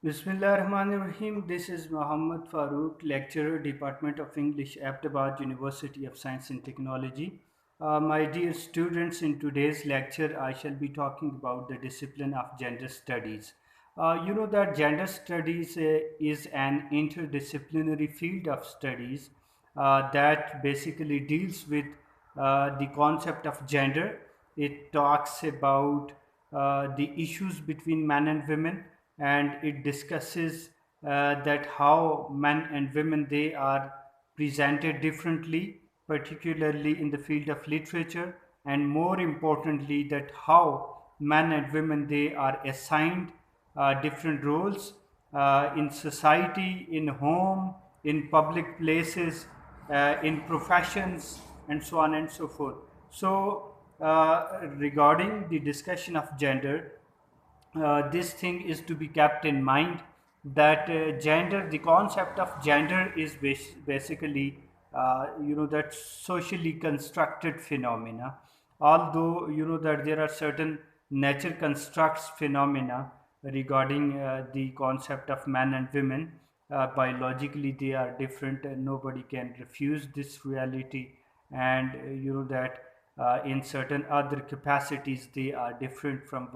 Bismillahirrahmanirrahim. This is Muhammad Farooq, lecturer, Department of English, Ahmedabad University of Science and Technology. My dear students, in today's lecture, I shall be talking about the discipline of gender studies. You know that gender studies is an interdisciplinary field of studies that basically deals with the concept of gender. It talks about the issues between men and women, and it discusses that how men and women they are presented differently, particularly in the field of literature, and more importantly that how men and women they are assigned different roles in society, in home, in public places, in professions, and so on and so forth. So, regarding the discussion of gender, this thing is to be kept in mind that the concept of gender is basically, that socially constructed phenomena. Although you know that there are certain nature constructs phenomena regarding the concept of man and women, biologically they are different and nobody can refuse this reality, and that in certain other capacities they are different from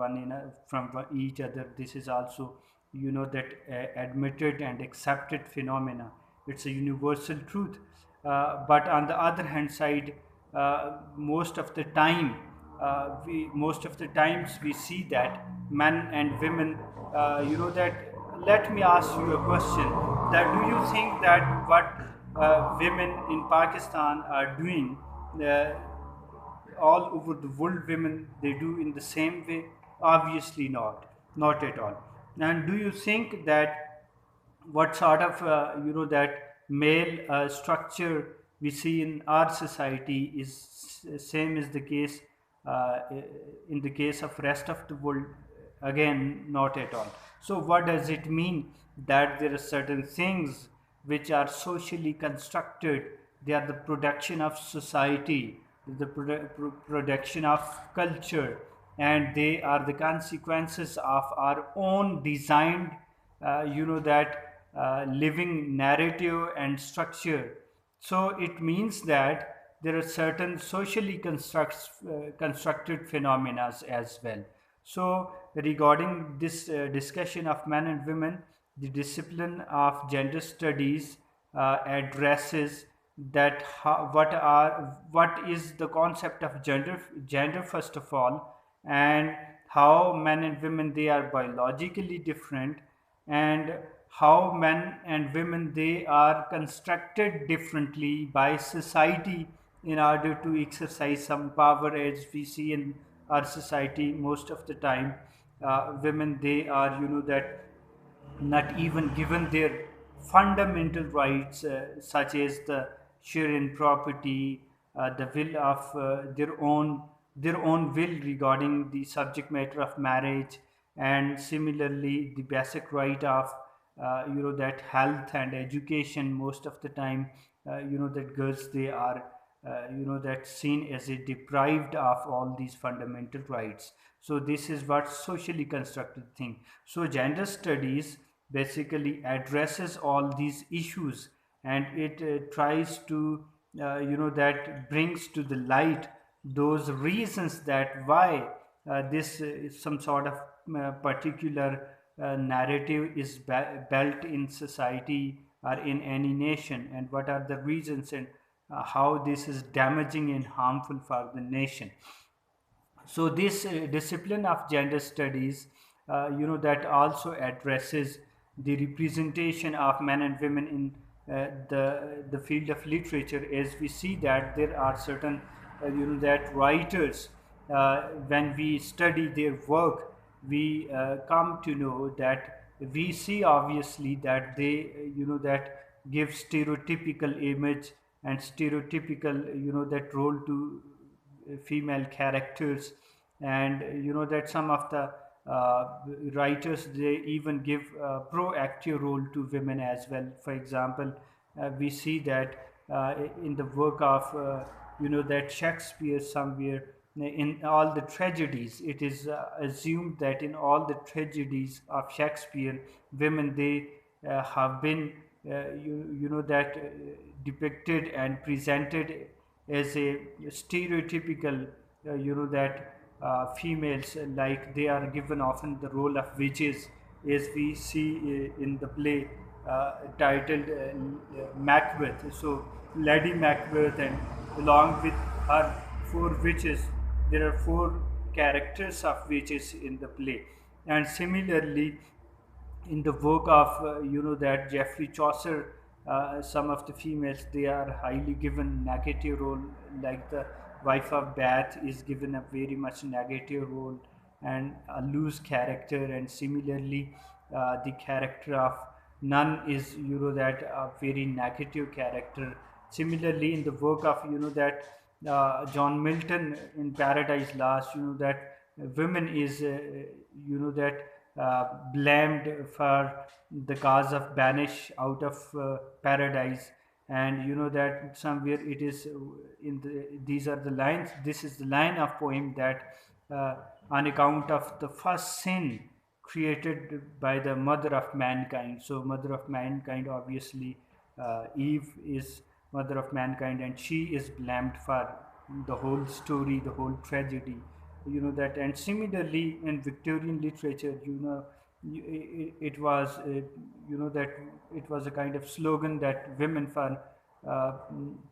each other. This is also that admitted and accepted phenomena. It's a universal truth. But on the other hand side, most of the time, most of the times we see that men and women, that let me ask you a question, that do you think that what women in Pakistan are doing, uh, all over the world women they do in the same way? Obviously not at all. And do you think that what sort of that male structure we see in our society is same as the case uh, in the case of rest of the world? Again, not at all. So what does it mean that there are certain things which are socially constructed? They are the production of society, the production of culture, and they are the consequences of our own designed living narrative and structure. So it means that there are certain socially constructed phenomena as well. So regarding this discussion of men and women, the discipline of gender studies addresses that what is the concept of gender first of all, and how men and women they are biologically different, and how men and women they are constructed differently by society in order to exercise some power. As we see in our society, most of the time women they are not even given their fundamental rights, such as the share in property, the will of their own will regarding the subject matter of marriage, and similarly the basic right of that health and education. Most of the time, that girls they are that seen as a deprived of all these fundamental rights. So this is what socially constructed thing. So gender studies basically addresses all these issues, and it tries to that brings to the light those reasons that why this some sort of particular narrative is built in society or in any nation, and what are the reasons, and how this is damaging and harmful for the nation. So this discipline of gender studies that also addresses the representation of men and women in the field of literature. As we see that there are certain that writers, when we study their work, we come to know that we see obviously that they that give stereotypical image and stereotypical that role to female characters. And that some of the writers they even give a proactive role to women as well. For example, we see that in the work of that Shakespeare somewhere, in all the tragedies, it is assumed that in all the tragedies of Shakespeare, women, they have been you know that depicted and presented as a stereotypical that females, like they are given often the role of witches, as we see in the play titled Macbeth. So Lady Macbeth, and along with her four witches, there are four characters of witches in the play. And similarly, in the work of that Geoffrey Chaucer, some of the females, they are highly given negative role, like the wife of Bath is given a very much negative role and a loose character. And similarly, the character of Nun is that a very negative character. Similarly, in the work of that John Milton in Paradise Lost, that women is that blamed for the cause of banish out of paradise. And that somewhere it is in these are the lines, this is the line of poem that on account of the first sin created by the mother of mankind. So mother of mankind, obviously Eve is mother of mankind, and she is blamed for the whole story, the whole tragedy. That. And similarly, in Victorian literature, it was that it was a kind of slogan that women for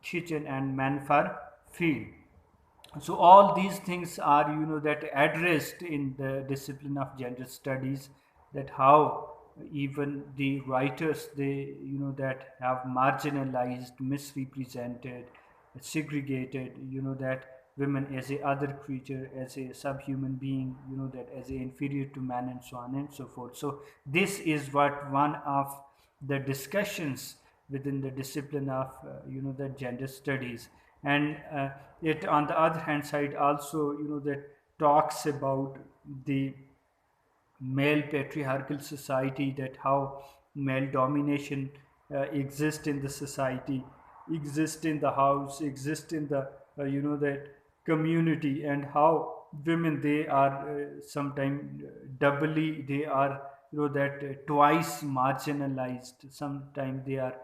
kitchen and men for field. So all these things are that addressed in the discipline of gender studies, that how even the writers, they that have marginalized, misrepresented, segregated that women as a other creature, as a subhuman being, that as a inferior to man, and so on and so forth. So this is what one of the discussions within the discipline of the gender studies. And it, on the other hand side, also that talks about the male patriarchal society, that how male domination exists in the society, exists in the house, exists in the that community, and how women, they are sometimes doubly, they are that twice marginalized. Sometimes they are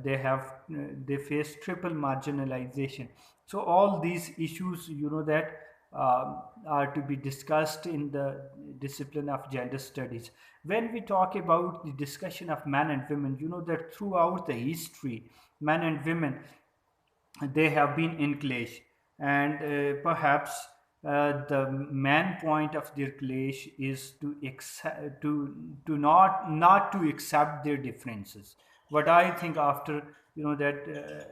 they have they face triple marginalization. So all these issues that are to be discussed in the discipline of gender studies. When we talk about the discussion of man and women, that throughout the history, men and women, they have been in clash. And perhaps the main point of their clash is to accept, to not to accept their differences. What I think, after that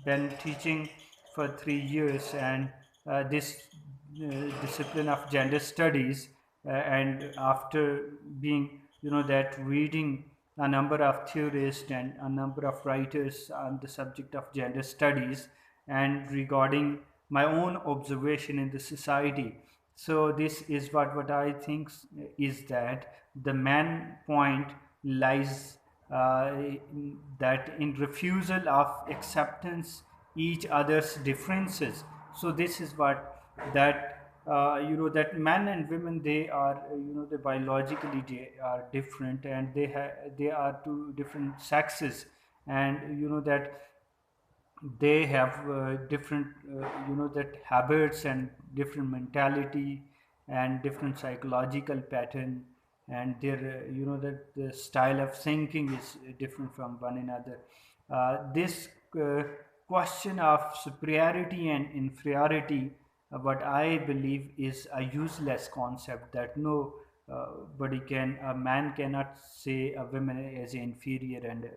been teaching for 3 years, and this discipline of gender studies, and after being that reading a number of theorists and a number of writers on the subject of gender studies, and regarding my own observation in the society. So this is what I think is that the main point lies that in refusal of acceptance each other's differences. So this is what that that men and women, they are they biologically, they are different, and they are two different sexes. And that they have different that habits, and different mentality, and different psychological pattern, and their that the style of thinking is different from one another. This question of superiority and inferiority, what I believe is a useless concept, that no body can, a man cannot say a woman as inferior, and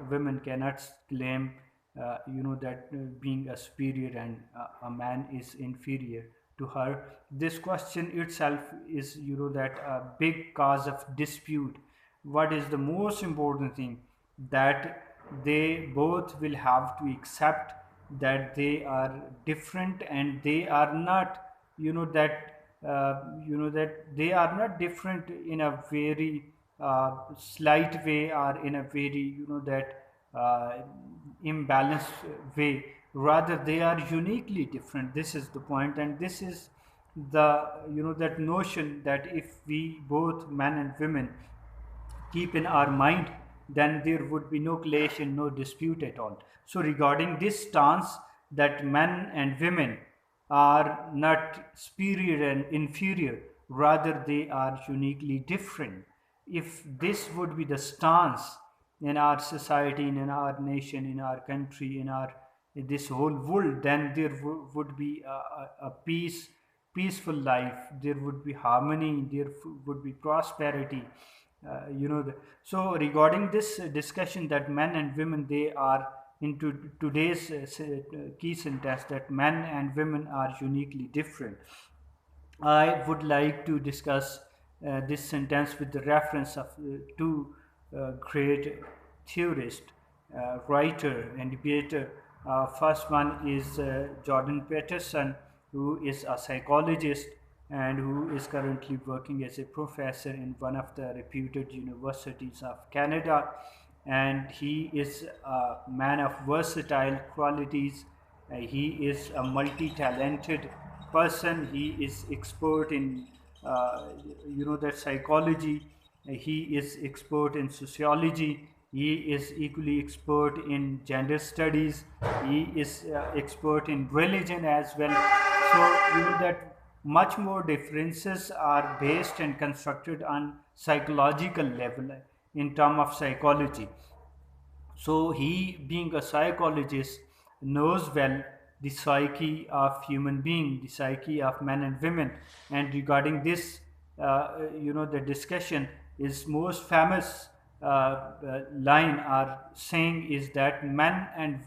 women cannot claim that being a superior, and a man is inferior to her. This question itself is that a big cause of dispute. What is the most important thing, that they both will have to accept that they are different, and they are not that they are not different in a very slight way, or in a very that imbalanced way. rather they are uniquely different. This is the point, and this is the, that notion that if we both men and women keep in our mind, then there would be no clash and no dispute at all. So, regarding this stance that men and women are not superior and inferior, rather they are uniquely different. If this would be the stance in our society, in our nation, in our country, in this whole world, then there would be a peaceful life. There would be harmony. There would be prosperity. So regarding this discussion that men and women, they are into today's key sentence that men and women are uniquely different. I would like to discuss this sentence with the reference of two great theorists, writer, and debater. First one is Jordan Peterson, who is a psychologist and who is currently working as a professor in one of the reputed universities of Canada. And he is a man of versatile qualities. He is a multi-talented person. He is expert in that psychology. He is expert in sociology. He is equally expert in gender studies. He is expert in religion as well. So that much more differences are based and constructed on psychological level in term of psychology. So he, being a psychologist, knows well the psyche of human being, the psyche of men and women. And regarding this, the discussion is most famous line or saying is that men and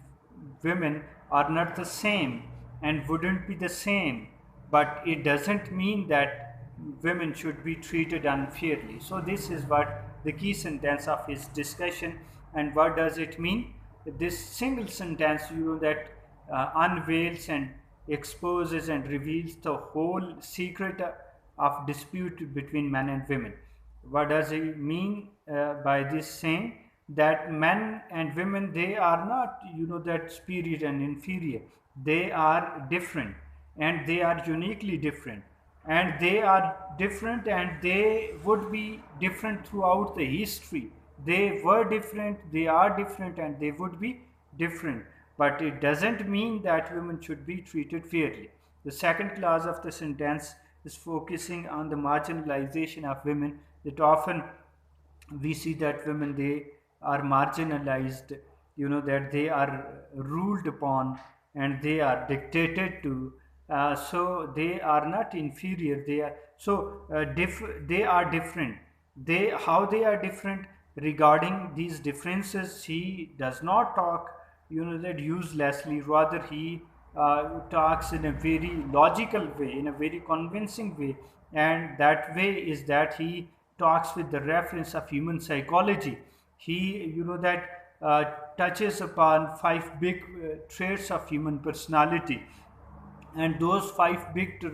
women are not the same and wouldn't be the same, but it doesn't mean that women should be treated unfairly. So this is what the key sentence of his discussion. And what does it mean? This single sentence, that unveils and exposes and reveals the whole secret of dispute between men and women. What does it mean by this saying? That men and women, they are not, that superior and inferior. They are different, and they are uniquely different, and they are different, and they would be different throughout the history. They were different, they are different, and they would be different. But it doesn't mean that women should be treated fairly. The second clause of the sentence is focusing on the marginalization of women. That often we see that women, they are marginalized, that they are ruled upon and they are dictated to. So they are not inferior. They are so they are different. How they are different? Regarding these differences, he does not talk, that uselessly. Rather, he talks in a very logical way, in a very convincing way, and that way is that he talks with the reference of human psychology. He, that touches upon five big traits of human personality, and those five big